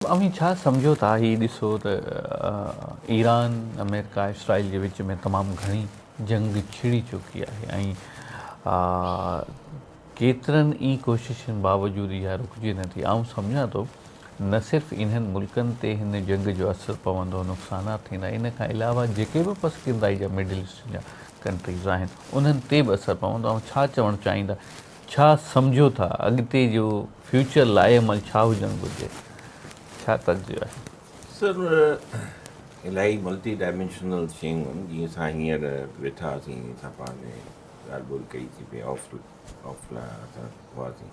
अमी छा सम्झो था ही ॾिसो त ईरान अमेरिका इसराइल जे विच में तमामु घणी जंग छिड़ी चुकी आहे ऐं केतिरनि ई कोशिशुनि बावजूदि इहा रुकिजी नथी। आउं सम्झां थो न सिर्फ़ु इन्हनि मुल्कनि ते हिन जंग जो असरु पवंदो, नुक़सानात थींदा, इन खां अलावा जेके बि पसकींदाई जा मिडल ईस्ट जा कंट्रीज़ आहिनि उन्हनि ते बि असरु पवंदो। ऐं छा चवणु चाहींदा, छा सम्झो था अॻिते जो फ्यूचर लाइअमल छा हुजणु घुरिजे, छा तर्जु आहे? सर इलाही मल्टी डायमेंशनल शयूं आहिनि। जीअं असां हींअर वेठा हुआसीं, असां पाण में ॻाल्हि ॿोल कई थी पई ऑफलाइन असां हुआसीं,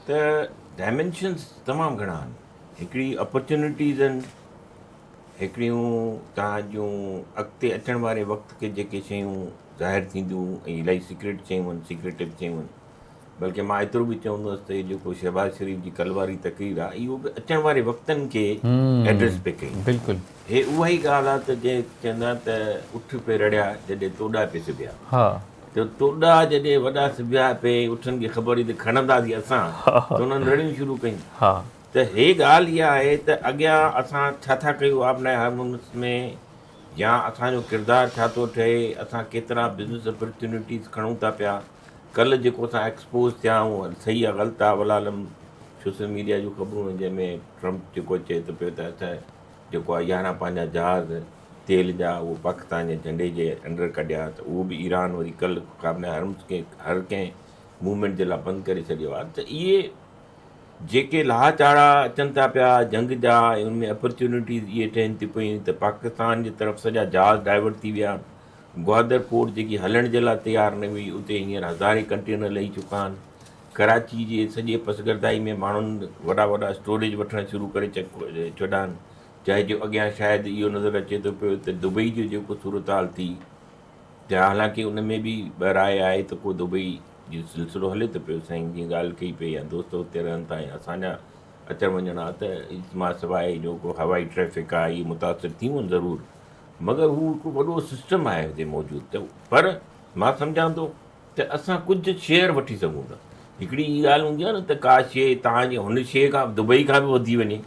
त डायमेंशन्स तमामु घणा आहिनि। हिकिड़ी अपॉर्चुनिटीज़ आहिनि, हिकिड़ियूं तव्हांजूं अॻिते अचण वारे वक़्त खे जेके शयूं ज़ाहिर थींदियूं ऐं इलाही सीक्रेट शयूं आहिनि, सीक्रेटिव शयूं आहिनि। बल्कि मां एतिरो बि चवंदुसि त जेको शहबाज़ शरीफ़ जी कल्ह वारी तक़रीर आहे, इहो बि अचण वारे वक़्तनि खे एड्रेस पे कई। बिल्कुलु। हे उहा ई ॻाल्हि आहे त जे चवंदा त उठ पे रड़िया जॾहिं तोॾा पे सिबिया। हा त तोॾा जॾहिं वॾा सिबिया पे उठनि खे ख़बर हुई त खणंदासीं असां, त उन्हनि रड़ियूं शुरू कयूं। हा त हे ॻाल्हि इहा आहे त अॻियां असां छा था कयूं आपने हारमोनियस में, या असांजो किरदारु छा थो ठहे, असां केतिरा बिज़नेस अपॉर्चुनिटीज़ खणूं था पिया। कल्ह जेको असां एक्सपोज़ थिया आहियूं, सही आहे ग़लति आहे वलालम, सोशल मीडिया जूं ख़बरूं आहिनि जंहिंमें ट्रम्प जेको चए थो पियो त असां जेको आहे 11 पंहिंजा जहाज़ तेल जा उहो पाकिस्तान जे झंडे जे अंडर कढिया, त उहो बि ईरान वरी कल्ह काबने हर्म्स खे हर कंहिं मूवमेंट जे लाइ बंदि करे छॾियो आहे। त इहे जेके लाचाड़ा अचनि था पिया जंग जा, उनमें अपॉर्चुनिटीज़ इहे ठहनि थी पियूं त पाकिस्तान जी तरफ़ सॼा जहाज़ डाइवर्ट थी विया। ग्वादर पोर्ट जेकी हलण जे लाइ तयारु न हुई, उते हींअर हज़ारे कंटेनर लही चुका आहिनि। कराची जे सॼे पसगरदाई में माण्हुनि वॾा वॾा स्टोरेज वठणु शुरू करे छॾिया आहिनि। चाहे जो अॻियां शायदि इहो नज़र अचे थो पियो त दुबई जो जेको सूरत हाल थी, त हालांकि उन में बि ॿ राय आहे त को दुबई जो सिलसिलो हले थो पियो। साईं जीअं ॻाल्हि कई पई आहे, दोस्त हुते रहनि था ऐं असांजा अचणु वञणु आहे, त मां सवाइ जेको हवाई ट्रैफ़िक आहे इहे मुतासिर थियूं आहिनि ज़रूरु, मगर हू हिकु वॾो सिस्टम आहे हिते मौजूदु। त पर मां सम्झां थो त असां कुझु शेयर वठी सघूं था। हिकिड़ी ई ॻाल्हि हूंदी आहे न त का शइ तव्हांजे हुन शइ खां दुबई खां बि वधी वञे,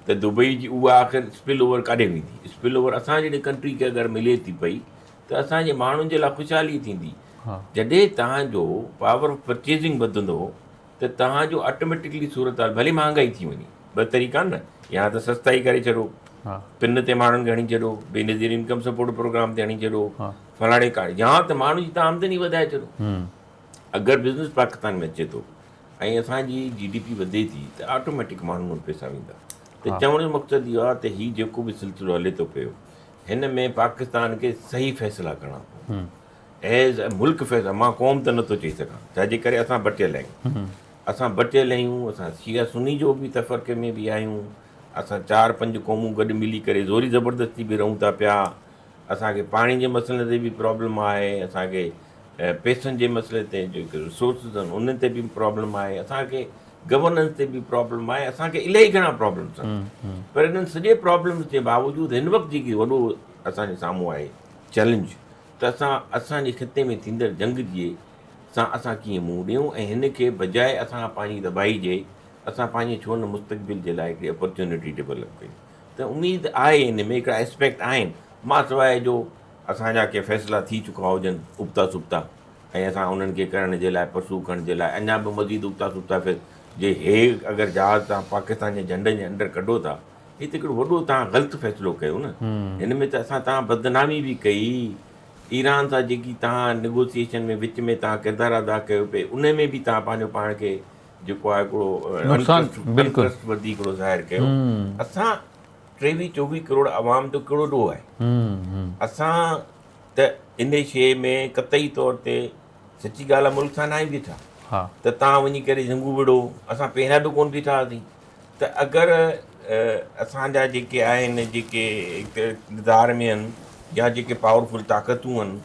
त दुबई जी उहा आख़िर स्पिल ओवर काॾे वेंदी? स्पिल ओवर असां जहिड़ी कंट्री खे अगरि मिले थी पई त असांजे माण्हुनि जे लाइ ख़ुशहाली थींदी। जॾहिं तव्हांजो पावर ऑफ परचेज़िंग वधंदो त तव्हांजो ऑटोमेटिकली सूरत हाल, भले महांगाई थी वञे, ॿ तरीक़ा आहिनि न, या त सस्ताई करे छॾो, पिन ते माण्हुनि खे हणी छॾो, बेनज़ीर इनकम सपोर्ट प्रोग्राम ते हणी छॾो, फलाणे का, या त माण्हुनि जी तव्हां आमदनी वधाए छॾो। अगरि बिज़नेस पाकिस्तान में अचे थो ऐं असांजी GDP वधे थी त ऑटोमेटिक माण्हू वटि पैसा वेंदा। त चवण जो मक़सदु इहो आहे त हीउ जेको बि सिलसिलो हले थो पियो, हिन में पाकिस्तान खे सही फ़ैसिला करणा पवंदा एज़ अ मुल्क फ़ैसिला। मां क़ौम त नथो चई सघां, छाजे करे असां बटियल आहियूं। असां बटियल आहियूं, असां शिया सुन्नी जो बि तफ़रक़े में बि आहियूं, असां 4-5 क़ौमूं गॾु मिली करे ज़ोरी ज़बरदस्ती बि रहूं था पिया। असांखे पाणी जे मसइले ते बि प्रॉब्लम आहे, असांखे पैसनि जे मसइले ते जेके रिसोर्सिस आहिनि उन ते बि प्रॉब्लम आहे, असांखे गवर्नेंस ते बि प्रॉब्लम आहे, असांखे इलाही घणा प्रॉब्लम्स आहिनि। पर इन्हनि सॼे प्रॉब्लम्स जे बावजूदि हिन वक़्तु जेकी वॾो असांजे साम्हूं आहे चैलेंज, त असांजे ख़िते में थींदड़ जंग जे सां असां कीअं मुंहुं ॾियूं, ऐं हिन खे बजाए असां पंहिंजी दॿाई जे असां पंहिंजे छो न मुस्तक़बिल जे लाइ हिकिड़ी अपॉर्चुनिटी डेवलप कयूं। त उमेदु आहे हिन में हिकिड़ा एस्पेक्ट आहिनि, मां सवाइ जो असांजा के फ़ैसिला थी चुका हुजनि उबता सुबता ऐं असां उन्हनि खे करण जे लाइ परसू करण जे लाइ अञा बि मज़ीद उबता सुबता जे हे अगरि जहाज़ तव्हां पाकिस्तान जे झंडे जे अंदरि कढो था, हीअ त हिकिड़ो वॾो तव्हां ग़लति फ़ैसिलो कयो न। हिन में त असां तव्हां बदनामी बि कई, ईरान सां जेकी तव्हां नेगोसिएशन में विच में तव्हां किरदारु अदा कयो पिए, उन में बि तव्हां पंहिंजो पाण खे जेको आहे हिकिड़ो अनट्रस्ट वधीक हिकिड़ो ज़ाहिर कयो। असां 23-24 करोड़ आवाम जो कहिड़ो ॾोह आहे? असां त इन शइ में क़तई तौर ते सची ॻाल्हि आहे मुल्क सां न ई बीठा, त तव्हां वञी करे झंगू विड़ो, असां पहिरियां बि कोन बीठा हुआसीं। त अगरि असांजा जेके आहिनि, जेके किरदार में आहिनि, या जेके पावरफुल ताक़तूं आहिनि,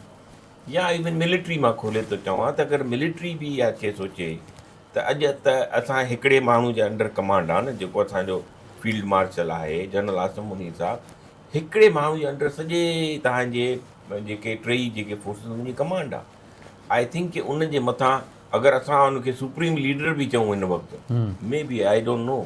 या इवन मिलिट्री मां खोले थो चवां, त अगरि मिलिट्री बि इहा शइ सोचे त अॼु त असां हिकिड़े माण्हू जे अंडर कमांड आहे न, जेको असांजो फील्ड मार्शल आहे जनरल आसिम मुनीर साहब, हिकिड़े माण्हू जे अंडर सॼे तव्हांजे जेके टई जेके फोर्सिस उनजी कमांड आहे। आई थिंक की उन जे मथां अगरि असां उनखे सुप्रीम लीडर बि चऊं हिन वक़्तु, may B I don't know,